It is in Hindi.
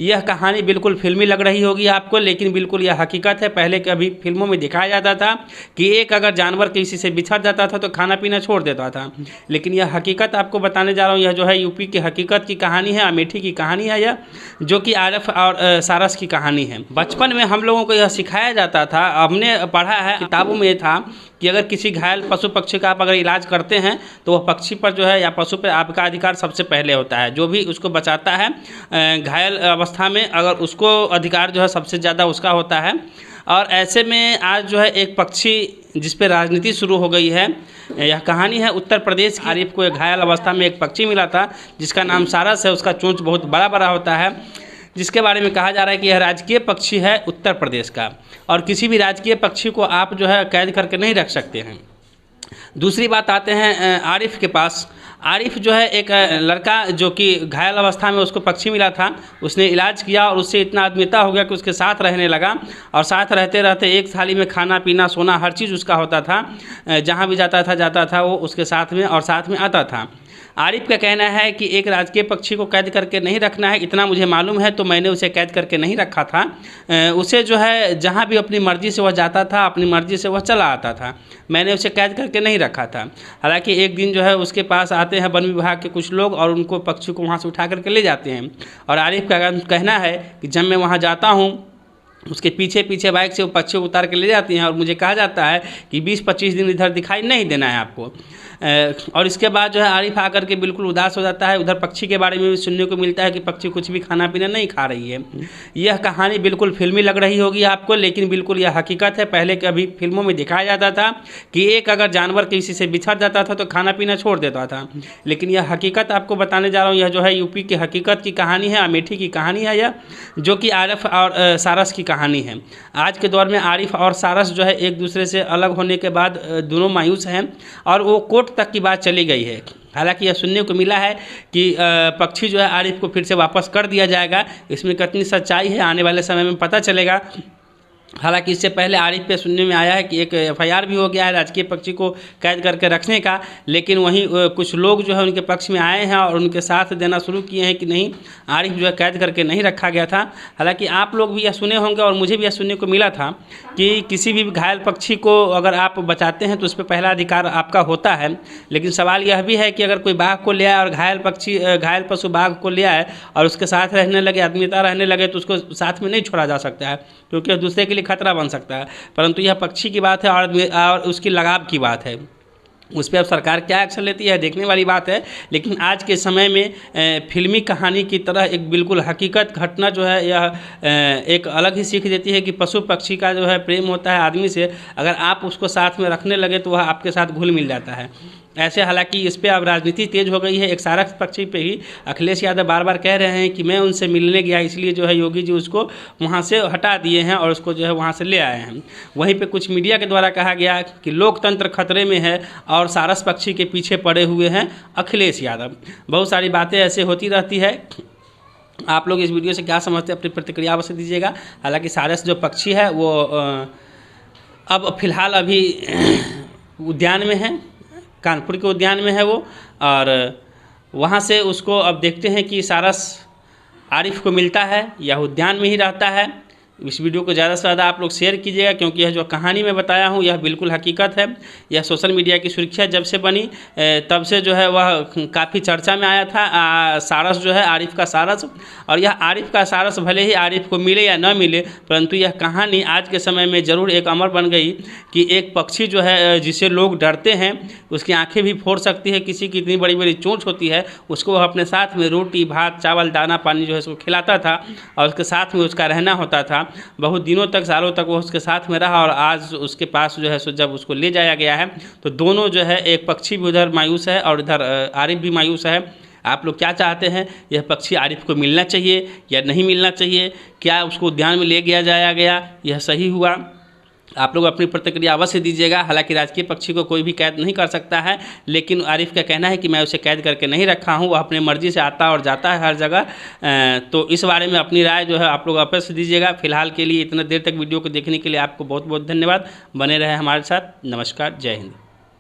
यह कहानी बिल्कुल फिल्मी लग रही होगी आपको, लेकिन बिल्कुल यह हकीकत है। पहले कभी फिल्मों में दिखाया जाता था कि एक अगर जानवर किसी से बिछड़ जाता था तो खाना पीना छोड़ देता था, लेकिन यह हकीकत आपको बताने जा रहा हूँ। यह जो है यूपी की हकीकत की कहानी है, अमेठी की कहानी है यह, जो कि आरिफ और सारस की कहानी है। बचपन में हम लोगों को यह सिखाया जाता था, हमने पढ़ा है किताबों में था कि अगर किसी घायल पशु पक्षी का आप अगर इलाज करते हैं तो वह पक्षी पर जो है या पशु पर आपका अधिकार सबसे पहले होता है। जो भी उसको बचाता है घायल अवस्था में, अगर उसको अधिकार जो है सबसे ज़्यादा उसका होता है। और ऐसे में आज जो है एक पक्षी जिस पे राजनीति शुरू हो गई है, यह कहानी है उत्तर प्रदेश की। आरिफ को एक घायल अवस्था में एक पक्षी मिला था जिसका नाम सारस है। उसका चोंच बहुत बड़ा बड़ा होता है, जिसके बारे में कहा जा रहा है कि यह राजकीय पक्षी है उत्तर प्रदेश का, और किसी भी राजकीय पक्षी को आप जो है कैद करके नहीं रख सकते हैं। दूसरी बात आते हैं आरिफ के पास। आरिफ जो है एक लड़का जो कि घायल अवस्था में उसको पक्षी मिला था, उसने इलाज किया और उससे इतना आत्मीयता हो गया कि उसके साथ रहने लगा, और साथ रहते रहते एक थाली में खाना पीना सोना हर चीज़ उसका होता था। जहाँ भी जाता था वो उसके साथ में और साथ में आता था। आरिफ का कहना है कि एक राजकीय पक्षी को कैद करके नहीं रखना है, इतना मुझे मालूम है, तो मैंने उसे कैद करके नहीं रखा था। उसे जो है जहाँ भी अपनी मर्ज़ी से वह जाता था, अपनी मर्ज़ी से वह चला आता था, मैंने उसे कैद करके नहीं रखा था। हालांकि एक दिन जो है उसके पास आते हैं वन विभाग के कुछ लोग और उनको पक्षी को वहाँ से उठा करके ले जाते हैं। और आरिफ का कहना है कि जब मैं वहाँ जाता हूँ उसके पीछे पीछे बाइक से वो पक्षी को उतार के ले जाती हैं और मुझे कहा जाता है कि 20-25 दिन इधर दिखाई नहीं देना है आपको। और इसके बाद जो है आरिफ आकर के बिल्कुल उदास हो जाता है। उधर पक्षी के बारे में भी सुनने को मिलता है कि पक्षी कुछ भी खाना पीना नहीं खा रही है। यह कहानी बिल्कुल फिल्मी लग रही होगी आपको, लेकिन बिल्कुल यह हकीकत है। पहले कभी फिल्मों में दिखाया जाता था कि एक अगर जानवर किसी से बिछड़ जाता था तो खाना पीना छोड़ देता था, लेकिन यह हकीकत आपको बताने जा रहा हूँ। यह जो है यूपी की हकीकत की कहानी है, अमेठी की कहानी है यह, जो कि आरिफ और सारस की कहानी है। आज के दौर में आरिफ और सारस जो है एक दूसरे से अलग होने के बाद दोनों मायूस हैं और वो कोर्ट तक की बात चली गई है। हालांकि यह सुनने को मिला है कि पक्षी जो है आरिफ को फिर से वापस कर दिया जाएगा। इसमें कितनी सच्चाई है आने वाले समय में पता चलेगा। हालांकि इससे पहले आरिफ पे सुनने में आया है कि एक FIR भी हो गया है राजकीय पक्षी को कैद करके रखने का, लेकिन वहीं कुछ लोग जो है उनके पक्ष में आए हैं और उनके साथ देना शुरू किए हैं कि नहीं, आरिफ जो है कैद करके नहीं रखा गया था। हालांकि आप लोग भी यह सुने होंगे और मुझे भी यह सुनने को मिला था कि किसी भी घायल पक्षी को अगर आप बचाते हैं तो उस पर पहला अधिकार आपका होता है। लेकिन सवाल यह भी है कि अगर कोई बाघ को ले आए और घायल पशु बाघ को ले आए और उसके साथ रहने लगे, आत्मीयता रहने लगे, तो उसको साथ में नहीं छोड़ा जा सकता है, क्योंकि दूसरे के लिए खतरा बन सकता है। परंतु यह पक्षी की बात है और उसकी लगाव की बात है, उस पर अब सरकार क्या एक्शन लेती है देखने वाली बात है। लेकिन आज के समय में फिल्मी कहानी की तरह एक बिल्कुल हकीकत घटना जो है यह एक अलग ही सीख देती है कि पशु पक्षी का जो है प्रेम होता है आदमी से, अगर आप उसको साथ में रखने लगे तो वह आपके साथ घुल मिल जाता है। ऐसे हालांकि इस पर अब राजनीति तेज हो गई है। एक सारस पक्षी पे ही अखिलेश यादव बार बार कह रहे हैं कि मैं उनसे मिलने गया, इसलिए जो है योगी जी उसको वहाँ से हटा दिए हैं और उसको जो है वहाँ से ले आए हैं। वहीं पे कुछ मीडिया के द्वारा कहा गया कि लोकतंत्र खतरे में है और सारस पक्षी के पीछे पड़े हुए हैं अखिलेश यादव। बहुत सारी बातें ऐसे होती रहती है। आप लोग इस वीडियो से क्या समझते हैं, अपनी प्रतिक्रिया अवश्य दीजिएगा। हालाँकि सारस जो पक्षी है वो अब फिलहाल अभी उद्यान में है, कानपुर के उद्यान में है वो, और वहाँ से उसको अब देखते हैं कि सारस आरिफ को मिलता है या उद्यान में ही रहता है। इस वीडियो को ज़्यादा से ज़्यादा आप लोग शेयर कीजिएगा, क्योंकि यह जो कहानी मैं बताया हूँ यह बिल्कुल हकीकत है। यह सोशल मीडिया की सुर्खियाँ जब से बनी तब से जो है वह काफ़ी चर्चा में आया था सारस जो है, आरिफ का सारस। और यह आरिफ का सारस भले ही आरिफ को मिले या न मिले, परंतु यह कहानी आज के समय में ज़रूर एक अमर बन गई कि एक पक्षी जो है जिसे लोग डरते हैं, उसकी आँखें भी फोड़ सकती है, किसी की इतनी बड़ी बड़ी चोंच होती है, उसको वह अपने साथ में रोटी भात चावल दाना पानी जो है उसको खिलाता था और उसके साथ में उसका रहना होता था। बहुत दिनों तक, सालों तक वो उसके साथ में रहा और आज उसके पास जो है सो जब उसको ले जाया गया है तो दोनों जो है, एक पक्षी भी उधर मायूस है और इधर आरिफ भी मायूस है। आप लोग क्या चाहते हैं, यह पक्षी आरिफ को मिलना चाहिए या नहीं मिलना चाहिए? क्या उसको उद्यान में ले जाया गया, यह सही हुआ? आप लोग अपनी प्रतिक्रिया अवश्य दीजिएगा। हालांकि राजकीय पक्षी को कोई भी कैद नहीं कर सकता है, लेकिन आरिफ का कहना है कि मैं उसे कैद करके नहीं रखा हूं, वह अपनी मर्जी से आता और जाता है हर जगह। तो इस बारे में अपनी राय जो है आप लोग अवश्य दीजिएगा। फिलहाल के लिए इतने देर तक वीडियो को देखने के लिए आपको बहुत बहुत धन्यवाद। बने रहे हमारे साथ। नमस्कार, जय हिंद।